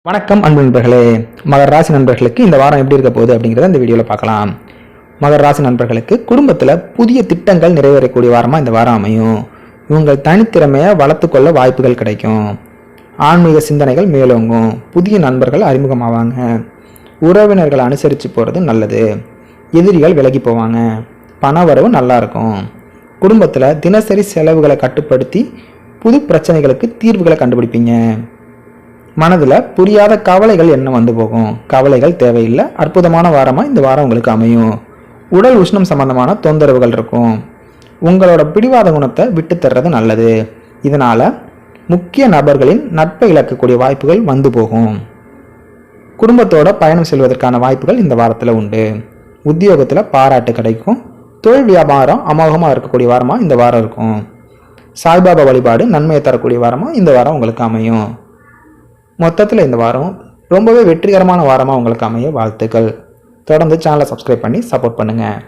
வணக்கம் அன்பு நண்பர்களே. மகர ராசி நண்பர்களுக்கு இந்த வாரம் எப்படி இருக்க போகுது அப்படிங்கிறத இந்த வீடியோவில் பார்க்கலாம். மகர ராசி நண்பர்களுக்கு குடும்பத்தில் புதிய திட்டங்கள் நிறைவேறக்கூடிய வாரமாக இந்த வாரம் அமையும். உங்கள் தனித்திறமையை வளர்த்துக்கொள்ள வாய்ப்புகள் கிடைக்கும். ஆன்மீக சிந்தனைகள் மேலோங்கும். புதிய நண்பர்கள் அறிமுகமாவாங்க. உறவினர்களை அனுசரித்து போகிறது நல்லது. எதிரிகள் விலகி போவாங்க. பண வரவு நல்லா இருக்கும். குடும்பத்தில் தினசரி செலவுகளை கட்டுப்படுத்தி புது பிரச்சனைகளுக்கு தீர்வுகளை கண்டுபிடிப்பீங்க. மனதில் புரியாத கவலைகள் என்ன வந்து போகும். கவலைகள் தேவையில்லை. அற்புதமான வாரமாக இந்த வாரம் உங்களுக்கு அமையும். உடல் உஷ்ணம் சம்பந்தமான தொந்தரவுகள் இருக்கும். உங்களோட பிடிவாத குணத்தை விட்டு தர்றது நல்லது. இதனால் முக்கிய நபர்களின் நட்பை இழக்கக்கூடிய வாய்ப்புகள் வந்து போகும். குடும்பத்தோட பயணம் செல்வதற்கான வாய்ப்புகள் இந்த வாரத்தில் உண்டு. உத்தியோகத்தில் பாராட்டு கிடைக்கும். தொழில் வியாபாரம் அமோகமாக இருக்கக்கூடிய வாரமாக இந்த வாரம் இருக்கும். சாய்பாபா வழிபாடு நன்மையை தரக்கூடிய வாரமாக இந்த வாரம் உங்களுக்கு அமையும். மொத்தத்தில் இந்த வாரம் ரொம்பவே வெற்றிகரமான வாரமாக உங்களுக்கு அமைய வாழ்த்துக்கள். தொடர்ந்து சேனலை சப்ஸ்கிரைப் பண்ணி சப்போர்ட் பண்ணுங்கள்.